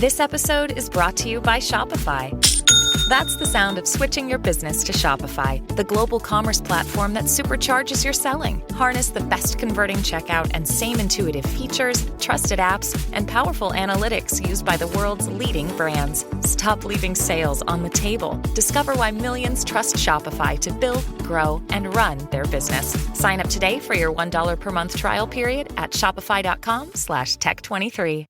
This episode is brought to you by Shopify. That's the sound of switching your business to Shopify, the global commerce platform that supercharges your selling. Harness the best converting checkout and same intuitive features, trusted apps, and powerful analytics used by the world's leading brands. Stop leaving sales on the table. Discover why millions trust Shopify to build, grow, and run their business. Sign up today for your $1 per month trial period at shopify.com/tech23.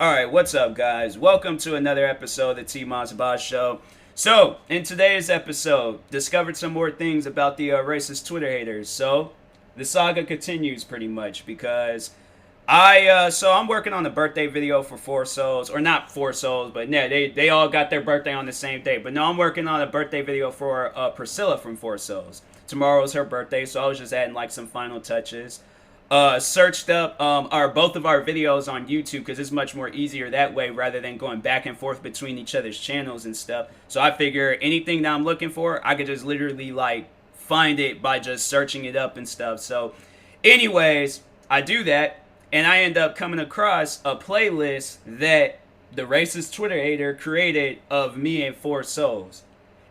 Alright, what's up guys? Welcome to another episode of the TMossBoss Show. So, in today's episode, discovered some more things about the racist Twitter haters. So, the saga continues pretty much because I'm working on the birthday video for Four Souls, or not Four Souls, but yeah, they all got their birthday on the same day. But no, I'm working on a birthday video for Priscilla from Four Souls. Tomorrow's her birthday, so I was just adding like some final touches. Searched up both of our videos on YouTube because it's much more easier that way rather than going back and forth between each other's channels and stuff. So I figure anything that I'm looking for, I could just literally like find it by just searching it up and stuff. So anyways, I do that and I end up coming across a playlist that the racist Twitter hater created of me and Four Souls.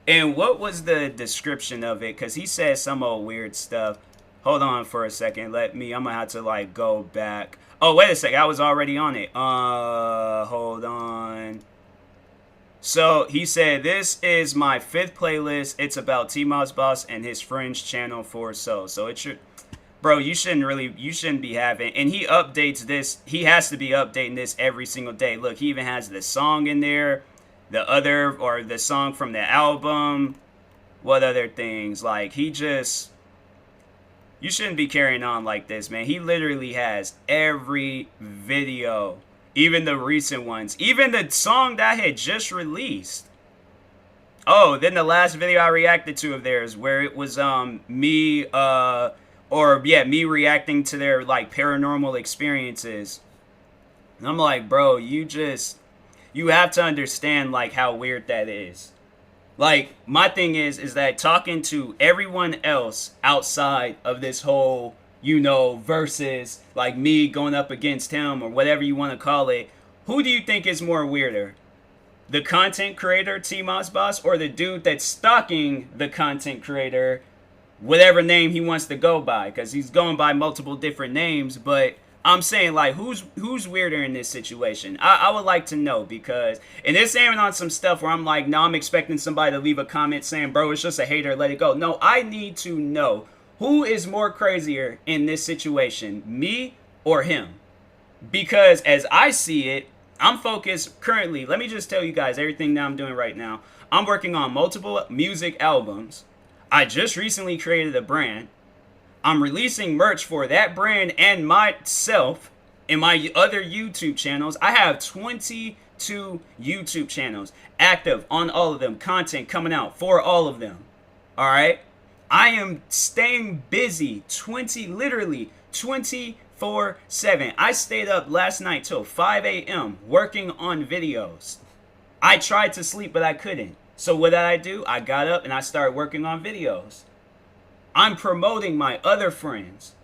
And what was the description of it? Because he said some old weird stuff. Hold on for a second. I'm gonna have to like go back. Oh, wait a second. I was already on it. Hold on. So he said, this is my 5th playlist. It's about TMossBoss and his friend's channel for so it should, bro, you shouldn't be having, and he updates this. He has to be updating this every single day. Look, he even has the song in there, the song from the album. What other things? Like you shouldn't be carrying on like this, man. He literally has every video, even the recent ones, even the song that I had just released. Oh, then the last video I reacted to of theirs, where it was me reacting to their like paranormal experiences. And I'm like, bro, you have to understand like how weird that is. Like, my thing is that talking to everyone else outside of this whole, versus, like, me going up against him or whatever you want to call it, who do you think is more weirder? The content creator, TMossBoss, or the dude that's stalking the content creator, whatever name he wants to go by? Because he's going by multiple different names, but I'm saying, like, who's weirder in this situation? I would like to know, because, and this ain't on some stuff where I'm like, no, I'm expecting somebody to leave a comment saying, bro, it's just a hater, let it go. No, I need to know who is more crazier in this situation, me or him? Because as I see it, I'm focused currently. Let me just tell you guys everything that I'm doing right now. I'm working on multiple music albums. I just recently created a brand. I'm releasing merch for that brand and myself in my other YouTube channels. I have 22 YouTube channels active on all of them. Content coming out for all of them. All right. I am staying busy literally 24/7. I stayed up last night till 5 a.m. working on videos. I tried to sleep, but I couldn't. So what did I do? I got up and I started working on videos. I'm promoting my other friends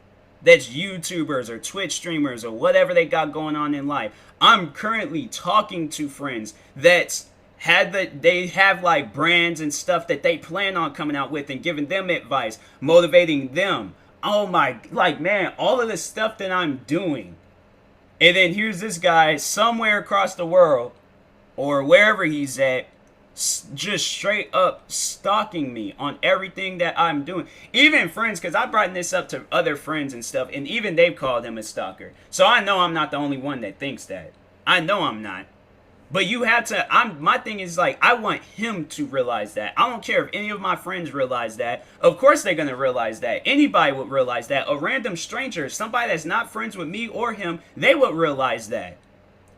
that's YouTubers or Twitch streamers or whatever they got going on in life. I'm currently talking to friends that they have like brands and stuff that they plan on coming out with and giving them advice, motivating them. Oh my, like, man, all of the stuff that I'm doing. And then here's this guy somewhere across the world or wherever he's at, just straight up stalking me on everything that I'm doing. Even friends, because I brought this up to other friends and stuff, and even they've called him a stalker. So I know I'm not the only one that thinks that. I know I'm not. But you have to, my thing is like, I want him to realize that. I don't care if any of my friends realize that. Of course they're going to realize that. Anybody would realize that. A random stranger, somebody that's not friends with me or him, they would realize that.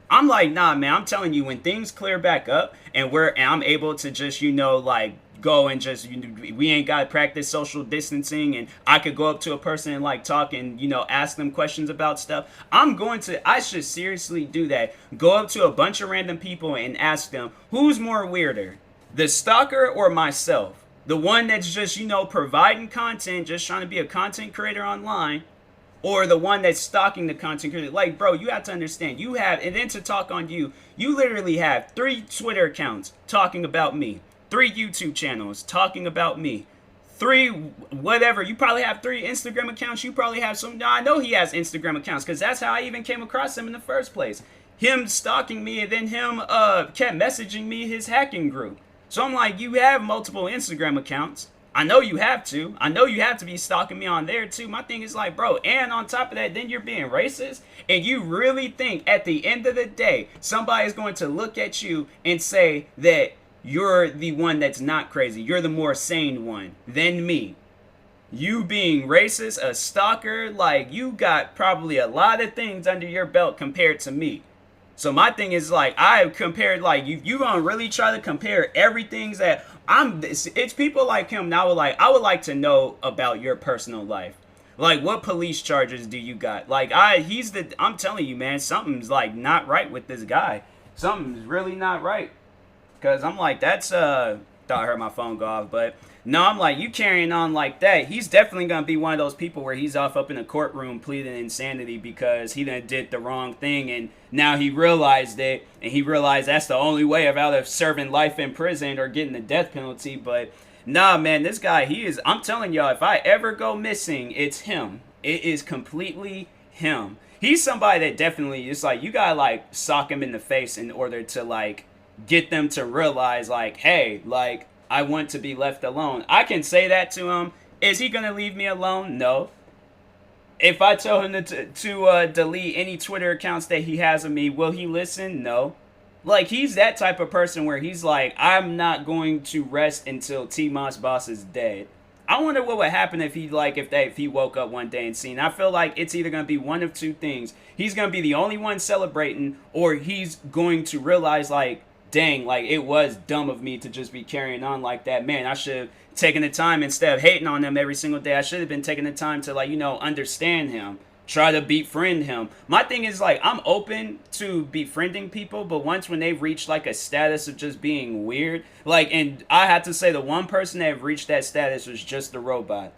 I'm like, nah, man, I'm telling you, when things clear back up and I'm able to just, like, go and just, we ain't got to practice social distancing, and I could go up to a person and like talk and, ask them questions about stuff. I should seriously do that. Go up to a bunch of random people and ask them, who's more weirder, the stalker or myself? The one that's just, providing content, just trying to be a content creator online, or the one that's stalking the content creator? Like, bro, you have to understand, and then to talk on you literally have 3 Twitter accounts talking about me, 3 YouTube channels talking about me, 3 whatever. You probably have 3 Instagram accounts. You probably have some. I know he has Instagram accounts, because that's how I even came across him in the first place. Him stalking me, and then him kept messaging me his hacking group. So I'm like, you have multiple Instagram accounts. I know you have to. I know you have to be stalking me on there too. My thing is like, bro, and on top of that, then you're being racist. And you really think at the end of the day, somebody's going to look at you and say that you're the one that's not crazy, you're the more sane one than me? You being racist, a stalker, like, you got probably a lot of things under your belt compared to me. So my thing is like, I compared, like, you gonna really try to compare everything that it's people like him now. I would like to know about your personal life. Like, what police charges do you got? Like, I'm telling you, man, something's like not right with this guy. Something's really not right. Cause I'm like, thought I heard my phone go off, but no, I'm like, you carrying on like that, he's definitely gonna be one of those people where he's off up in a courtroom pleading insanity because he done did the wrong thing, and now he realized it, and he realized that's the only way out of serving life in prison or getting the death penalty. But nah, man, this guy, I'm telling y'all, if I ever go missing, it's him. It is completely him. He's somebody that definitely, it's like, you gotta like sock him in the face in order to like get them to realize, like, hey, like, I want to be left alone. I can say that to him. Is he gonna leave me alone? No. If I tell him to delete any Twitter accounts that he has of me, will he listen? No. Like, he's that type of person where he's like, I'm not going to rest until TMossBoss is dead. I wonder what would happen if he woke up one day and seen. I feel like it's either going to be one of two things. He's going to be the only one celebrating, or he's going to realize, like, dang, like, it was dumb of me to just be carrying on like that. Man, I should have taken the time, instead of hating on him every single day, I should have been taking the time to, like, understand him, try to befriend him. My thing is, like, I'm open to befriending people, but when they've reached, like, a status of just being weird, like, and I have to say the one person that have reached that status was just the robot.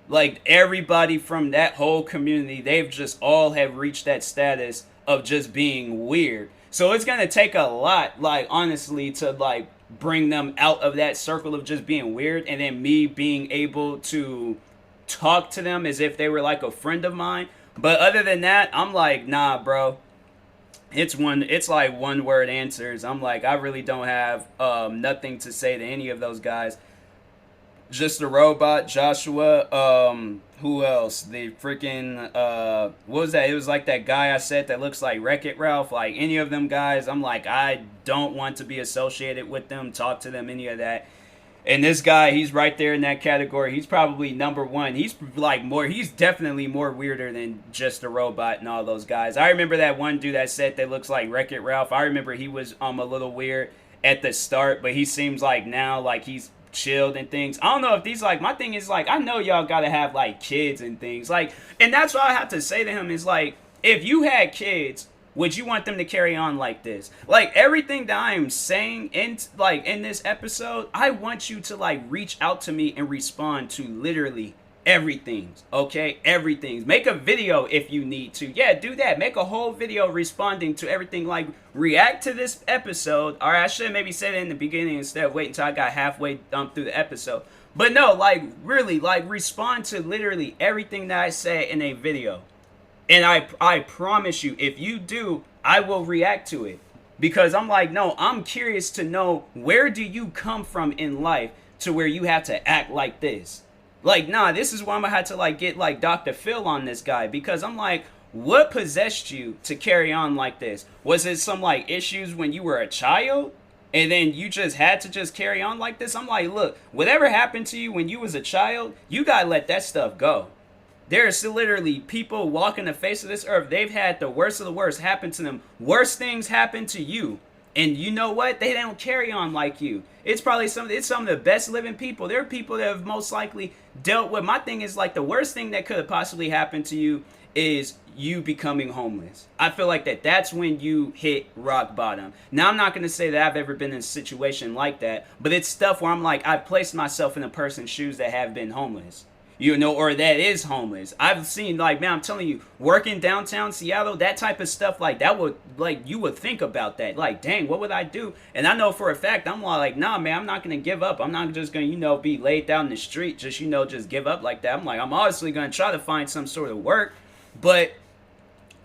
Like, everybody from that whole community, they've just all have reached that status of just being weird. So it's going to take a lot, like, honestly, to, like, bring them out of that circle of just being weird, and then me being able to talk to them as if they were, like, a friend of mine. But other than that, I'm like, nah, bro. It's like one word answers. I'm like, I really don't have nothing to say to any of those guys. Just the robot, Joshua, who else? The freaking, what was that? It was like that guy I said that looks like Wreck-It Ralph. Like, any of them guys, I'm like, I don't want to be associated with them, talk to them, any of that. And this guy, he's right there in that category. He's probably number one. He's definitely more weirder than just a robot and all those guys. I remember that one dude that said that looks like Wreck-It Ralph. I remember he was a little weird at the start, but he seems like now, like, he's chilled and things. I don't know if these, like, my thing is, like, I know y'all gotta have, like, kids and things, like, and that's what I have to say to him is, like, if you had kids, would you want them to carry on like this? Like, everything that I am saying in this episode, I want you to, like, reach out to me and respond to literally everything, okay? Everything. Make a video if you need to. Yeah, do that. Make a whole video responding to everything. Like, react to this episode. All right, I should maybe say that in the beginning instead of waiting until I got halfway through the episode. But no, like, really, like, respond to literally everything that I say in a video. And I promise you, if you do, I will react to it. Because I'm like, no, I'm curious to know, where do you come from in life to where you have to act like this? Like, nah, this is why I'm gonna have to, like, get, like, Dr. Phil on this guy. Because I'm like, what possessed you to carry on like this? Was it some, like, issues when you were a child? And then you just had to just carry on like this? I'm like, look, whatever happened to you when you was a child, you gotta let that stuff go. There's literally people walking the face of this earth. They've had the worst of the worst happen to them. Worse things happen to you. And you know what? They don't carry on like you. It's probably some of the best living people. There are people that have most likely dealt with. My thing is like the worst thing that could have possibly happened to you is you becoming homeless. I feel like that's when you hit rock bottom. Now, I'm not going to say that I've ever been in a situation like that, but it's stuff where I'm like, I've placed myself in a person's shoes that have been homeless, or that is homeless. I've seen, like, man, I'm telling you, working downtown Seattle, that type of stuff, like, that would, like, you would think about that. Like, dang, what would I do? And I know for a fact, I'm like, nah, man, I'm not going to give up. I'm not just going to, be laid down in the street, just, just give up like that. I'm like, I'm obviously going to try to find some sort of work, but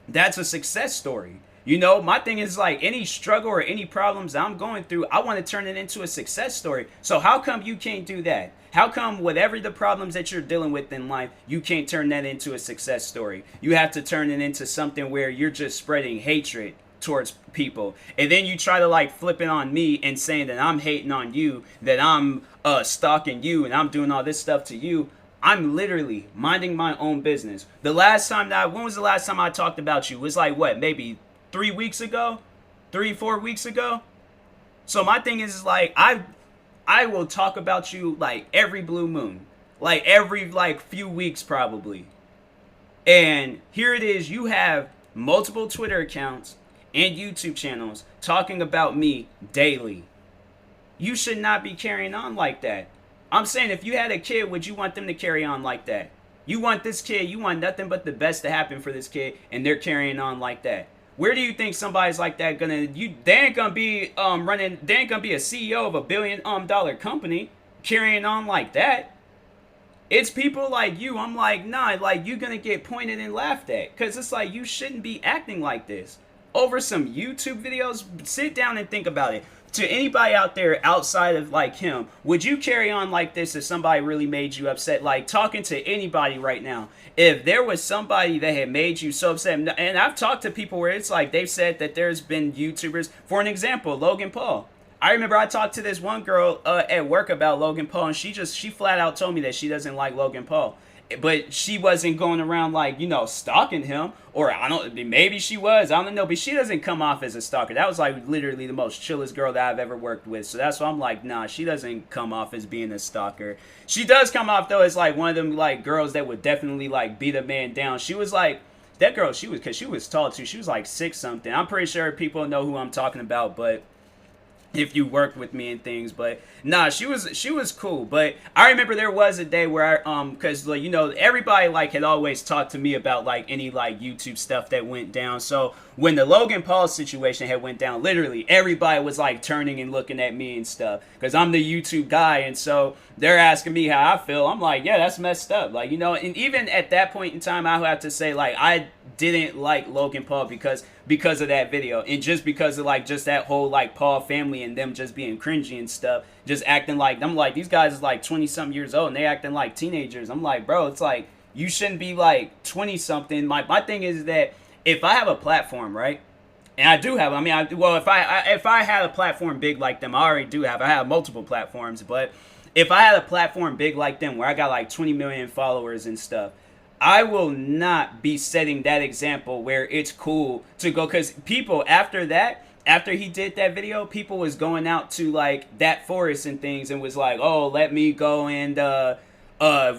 that's a success story. My thing is like any struggle or any problems I'm going through, I want to turn it into a success story. So how come you can't do that? How come whatever the problems that you're dealing with in life, you can't turn that into a success story? You have to turn it into something where you're just spreading hatred towards people. And then you try to like flip it on me and saying that I'm hating on you, that I'm stalking you and I'm doing all this stuff to you. I'm literally minding my own business. When was the last time I talked about you? It was like, what, maybe 3 weeks ago? 4 weeks ago? So my thing is like, I will talk about you like every blue moon. Like every like few weeks probably. And here it is, you have multiple Twitter accounts and YouTube channels talking about me daily. You should not be carrying on like that. I'm saying if you had a kid, would you want them to carry on like that? You want this kid, you want nothing but the best to happen for this kid, and they're carrying on like that. Where do you think somebody's like that they ain't gonna be they ain't gonna be a CEO of $1 billion company carrying on like that. It's people like you. I'm like, nah, like you're gonna get pointed and laughed at. Cause it's like you shouldn't be acting like this. Over some YouTube videos, sit down and think about it. To anybody out there outside of like him, would you carry on like this if somebody really made you upset? Like talking to anybody right now, if there was somebody that had made you so upset, and I've talked to people where it's like they've said that there's been YouTubers, for an example, Logan Paul. I remember I talked to this one girl at work about Logan Paul, and she flat out told me that she doesn't like Logan Paul. But she wasn't going around like, stalking him, or maybe she was, I don't know, but she doesn't come off as a stalker. That was like literally the most chillest girl that I've ever worked with. So that's why I'm like, nah, she doesn't come off as being a stalker. She does come off though as like one of them like girls that would definitely like beat a man down. She was like, that girl, because she was tall too. She was like 6 something. I'm pretty sure people know who I'm talking about, but if you worked with me and things, but nah, she was cool. But I remember there was a day where because like, everybody like had always talked to me about like any like YouTube stuff that went down. So when the Logan Paul situation had went down, literally everybody was like turning and looking at me and stuff because I'm the YouTube guy, and so they're asking me how I feel. I'm like, yeah, that's messed up, like, and even at that point in time, I have to say like I didn't like Logan Paul because of that video, and just because of like just that whole like Paul family and them just being cringy and stuff, just acting like, I'm like, these guys is like 20 something years old and they acting like teenagers. I'm like, bro, it's like you shouldn't be like 20 something. My thing is that if I have a platform, right, and I do have, if I had a platform big like them, I already do have, I have multiple platforms, but if I had a platform big like them where I got like 20 million followers and stuff, I will not be setting that example where it's cool to go, because people after he did that video, people was going out to like that forest and things and was like, oh, let me go and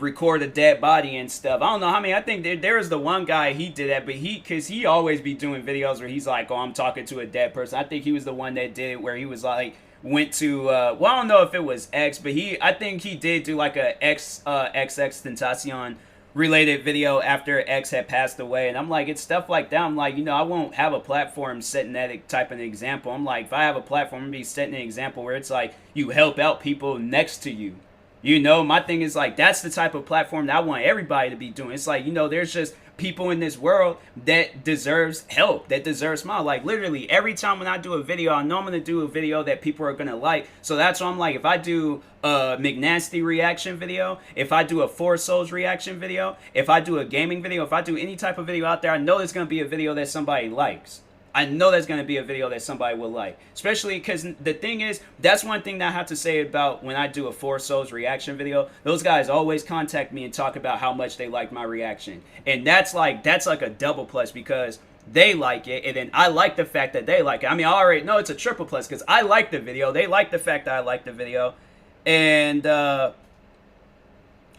record a dead body and stuff. I don't know how many. I think there was the one guy, he did that, but because he always be doing videos where he's like, oh, I'm talking to a dead person. I think he was the one that did it where he was like, went to I don't know if it was X, but I think he did do like a XXXTentacion related video after X had passed away. And I'm like, it's stuff like that. I'm like, I won't have a platform setting that type of example. I'm like, if I have a platform, I'm gonna be setting an example where it's like you help out people next to you. My thing is like, that's the type of platform that I want everybody to be doing. It's like, there's just people in this world that deserves help, that deserves smile. Like literally every time when I do a video, I know I'm going to do a video that people are going to like. So that's why I'm like, if I do a McNasty reaction video, if I do a Four Souls reaction video, if I do a gaming video, if I do any type of video out there, I know there's going to be a video that somebody likes. I know that's going to be a video that somebody will like. Especially because the thing is, that's one thing that I have to say about when I do a Four Souls reaction video. Those guys always contact me and talk about how much they like my reaction. And that's like a double plus, because they like it, and then I like the fact that they like it. I mean, I already know it's a triple plus because I like the video. They like the fact that I like the video. And I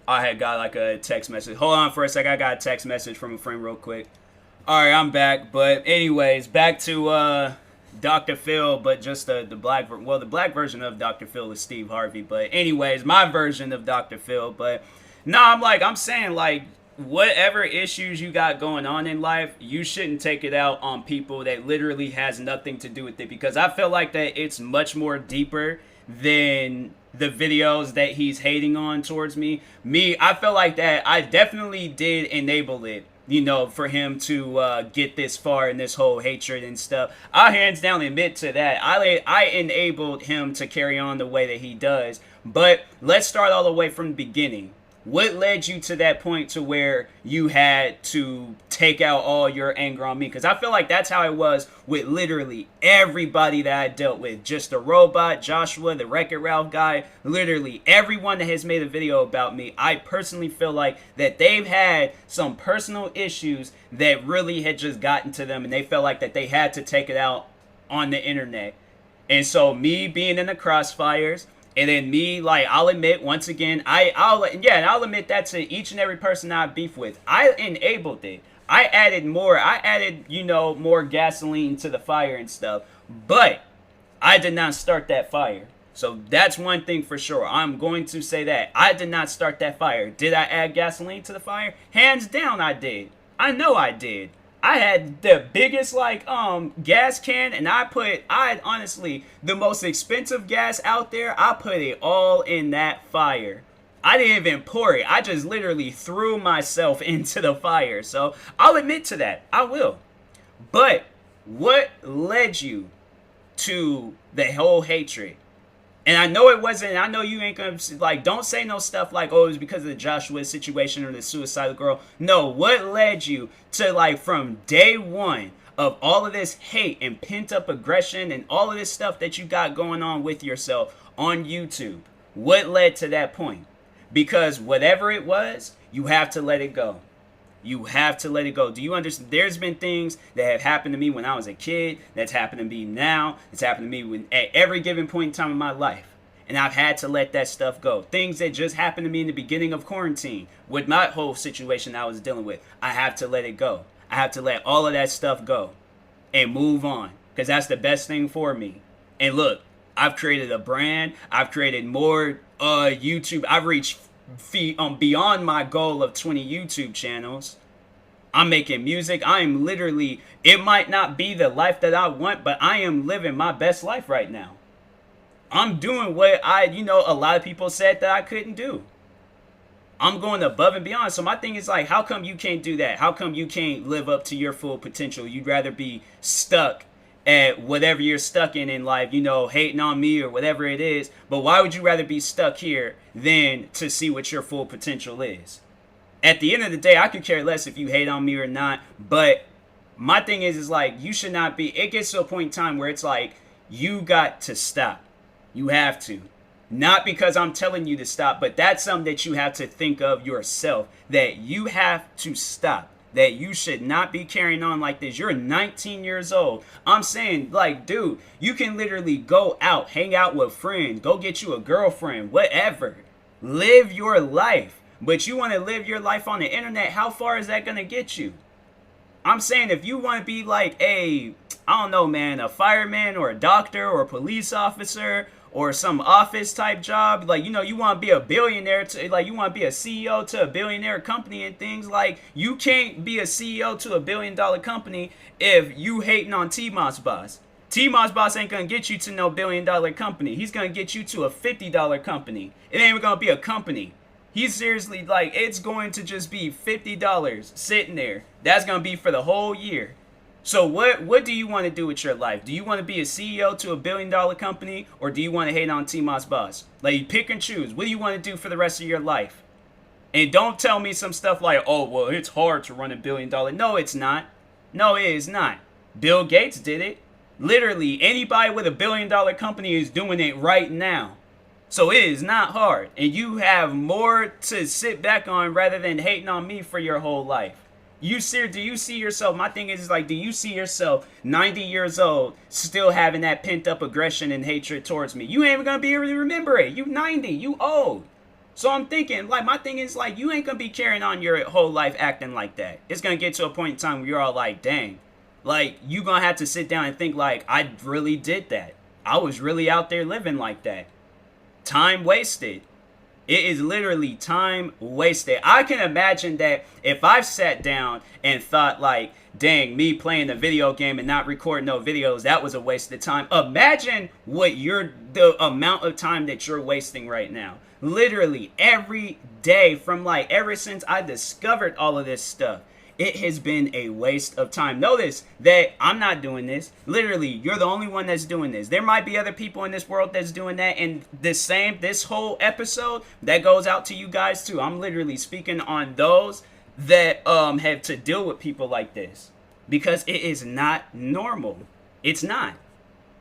had got like a text message. Hold on for a sec. I got a text message from a friend real quick. All right, I'm back. But anyways, back to Dr. Phil, but just the black the black version of Dr. Phil is Steve Harvey. But anyways, my version of Dr. Phil. But no, I'm saying like whatever issues you got going on in life, you shouldn't take it out on people that literally has nothing to do with it, because I feel like that it's much more deeper than the videos that he's hating on towards me. I feel like that I definitely did enable it, you know, for him to get this far in this whole hatred and stuff. I hands down admit to that. I enabled him to carry on the way that he does. But let's start all the way from the beginning. What led you to that point to where you had to take out all your anger on me? Because I feel like that's how it was with literally everybody that I dealt with. Just the robot, Joshua, the Wreck-It Ralph guy, literally everyone that has made a video about me. I personally feel like that they've had some personal issues that really had just gotten to them, and they felt like that they had to take it out on the internet. And so me being in the crossfires, and then me, like, I'll admit, once again, I'll admit that to each and every person I beef with. I enabled it. I added, you know, more gasoline to the fire and stuff. But I did not start that fire. So that's one thing for sure. I'm going to say that. I did not start that fire. Did I add gasoline to the fire? Hands down, I did. I know I did. I had the biggest gas can, and I had honestly the most expensive gas out there. I put it all in that fire. I didn't even pour it. I just literally threw myself into the fire. So I'll admit to that. I will. But what led you to the whole hatred? And I know it wasn't, I know you ain't gonna, like, don't say no stuff like, oh, it was because of the Joshua situation or the suicidal girl. No, what led you to, like, from day one of all of this hate and pent-up aggression and all of this stuff that you got going on with yourself on YouTube? What led to that point? Because whatever it was, you have to let it go. You have to let it go. Do you understand? There's been things that have happened to me when I was a kid. That's happened to me now. It's happened to me at every given point in time in my life. And I've had to let that stuff go. Things that just happened to me in the beginning of quarantine with my whole situation I was dealing with. I have to let it go. I have to let all of that stuff go and move on, because that's the best thing for me. And look, I've created a brand. I've created more YouTube. I've reached beyond my goal of 20 YouTube channels. I'm making music. I am literally, it might not be the life that I want, but I am living my best life right now. I'm doing what a lot of people said that I couldn't do. I'm going above and beyond. So my thing is like, how come you can't do that? How come you can't live up to your full potential? You'd rather be stuck at whatever you're stuck in life, you know, hating on me or whatever it is. But why would you rather be stuck here than to see what your full potential is? At the end of the day, I could care less if you hate on me or not. But my thing is like, you should not be, it gets to a point in time where it's like, you got to stop. You have to. Not because I'm telling you to stop, but that's something that you have to think of yourself, that you have to stop. That you should not be carrying on like this. You're 19 years old. I'm saying, like, dude, you can literally go out, hang out with friends, go get you a girlfriend, whatever. Live your life. But you want to live your life on the internet, how far is that going to get you? I'm saying if you want to be like a fireman or a doctor or a police officer or some office type job, like, you know, you want to be a billionaire, you want to be a CEO to a billionaire company and things, like, you can't be a CEO to $1 billion company if you hating on TMossBoss. TMossBoss ain't gonna get you to no $1 billion company. He's gonna get you to a $50 company. It ain't even gonna be a company. He's seriously, like, it's going to just be $50 sitting there. That's gonna be for the whole year. So what do you want to do with your life? Do you want to be a CEO to a $1 billion company, or do you want to hate on TMossBoss? Like, you pick and choose. What do you want to do for the rest of your life? And don't tell me some stuff like, oh, well, it's hard to run $1 billion. No, it's not. No, it is not. Bill Gates did it. Literally, anybody with $1 billion company is doing it right now. So it is not hard. And you have more to sit back on rather than hating on me for your whole life. Do you see yourself? My thing is like, do you see yourself 90 years old still having that pent up aggression and hatred towards me? You ain't even gonna be able to remember it. You 90, you old. So I'm thinking, like, my thing is like, you ain't gonna be carrying on your whole life acting like that. It's gonna get to a point in time where you're all like, dang, like, you gonna have to sit down and think like, I really did that. I was really out there living like that. Time wasted. It is literally time wasted. I can imagine that if I've sat down and thought like, dang, me playing a video game and not recording no videos, that was a waste of time. Imagine the amount of time that you're wasting right now. Literally every day from like ever since I discovered all of this stuff. It has been a waste of time. Notice that I'm not doing this. Literally, you're the only one that's doing this. There might be other people in this world that's doing that. And this whole episode, that goes out to you guys too. I'm literally speaking on those that have to deal with people like this. Because it is not normal. It's not.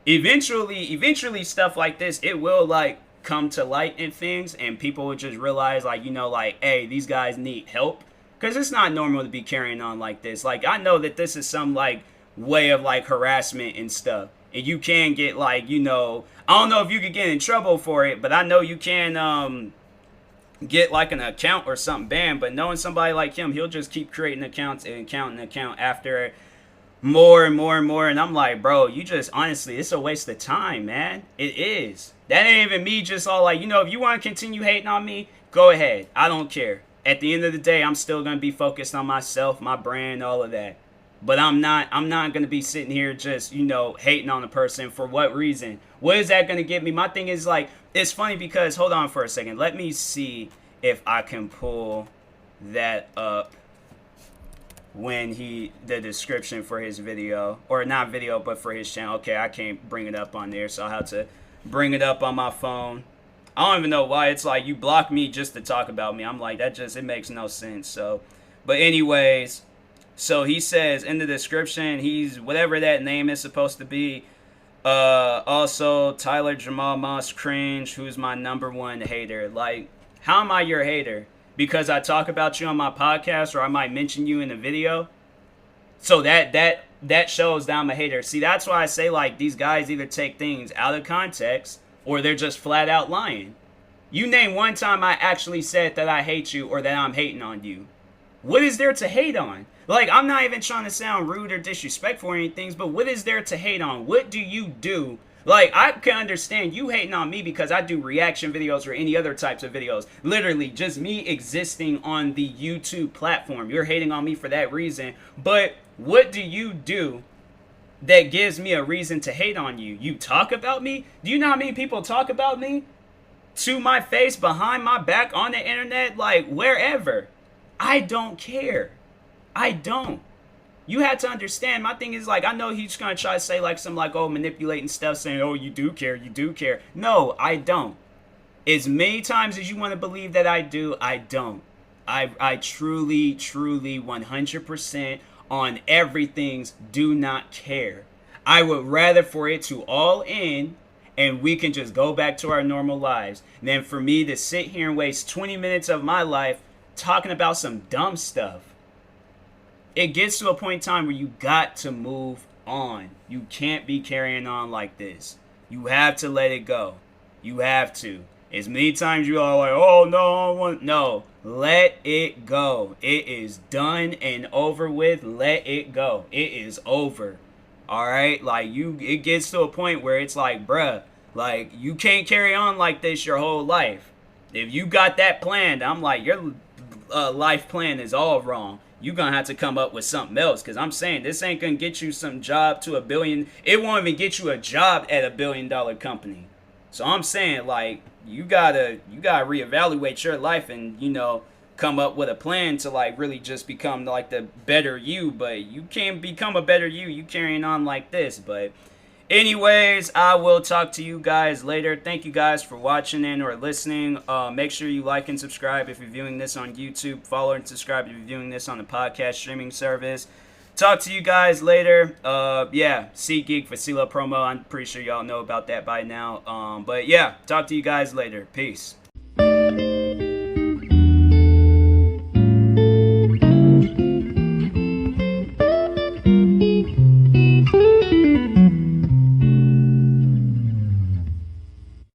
Eventually stuff like this, it will like come to light and things. And people will just realize like, you know, like, hey, these guys need help. Because it's not normal to be carrying on like this. Like, I know that this is some, like, way of, like, harassment and stuff. And you can get, like, you know, I don't know if you could get in trouble for it, but I know you can get, like, an account or something banned. But knowing somebody like him, he'll just keep creating accounts and account after more and more and more. And I'm like, bro, you just, honestly, it's a waste of time, man. It is. That ain't even me just all like, you know, if you want to continue hating on me, go ahead. I don't care. At the end of the day, I'm still going to be focused on myself, my brand, all of that. But I'm not going to be sitting here just, you know, hating on a person. For what reason? What is that going to get me? My thing is like, it's funny because, hold on for a second. Let me see if I can pull that up when the description for his video, or not video, but for his channel. Okay, I can't bring it up on there, so I'll have to bring it up on my phone. I don't even know why it's like you block me just to talk about me. I'm like, it makes no sense. So, but anyways, so he says in the description, he's whatever that name is supposed to be. Also, Tyler Jamal Moss Cringe, who's my #1 hater. Like, how am I your hater? Because I talk about you on my podcast, or I might mention you in a video. So that shows that I'm a hater. See, that's why I say like these guys either take things out of context, or they're just flat out lying. You name one time I actually said that I hate you or that I'm hating on you. What is there to hate on? Like, I'm not even trying to sound rude or disrespectful or anything, but what is there to hate on? What do you do? Like, I can understand you hating on me because I do reaction videos or any other types of videos. Literally, just me existing on the YouTube platform. You're hating on me for that reason. But what do you do that gives me a reason to hate on you? You talk about me? Do you know how many people talk about me? To my face, behind my back, on the internet, like wherever. I don't care. I don't. You had to understand, my thing is like, I know he's gonna try to say like some like, oh, manipulating stuff, saying, oh, you do care, you do care. No, I don't. As many times as you want to believe that I do, I don't. I truly 100% on everything's do not care. I would rather for it to all end and we can just go back to our normal lives than for me to sit here and waste 20 minutes of my life talking about some dumb stuff. It gets to a point in time where you got to move on. You can't be carrying on like this. You have to let it go. You have to. As many times you are like, oh no, let it go. It is done and over with. Let it go. It is over. All right, like it gets to a point where it's like, bruh, like you can't carry on like this your whole life. If you got that planned, I'm like, your life plan is all wrong. You're gonna have to come up with something else, because I'm saying this ain't gonna get you some job to $1 billion. It won't even get you a job at $1 billion company. So I'm saying like you gotta reevaluate your life and, you know, come up with a plan to like really just become like the better you. But you can't become a better you carrying on like this. But anyways, I will talk to you guys later. Thank you guys for watching and or listening. Make sure you like and subscribe if you're viewing this on YouTube. Follow and subscribe if you're viewing this on the podcast streaming service. Talk to you guys later. Yeah, SeatGeek for CeeLo promo. I'm pretty sure y'all know about that by now. But yeah, talk to you guys later. Peace.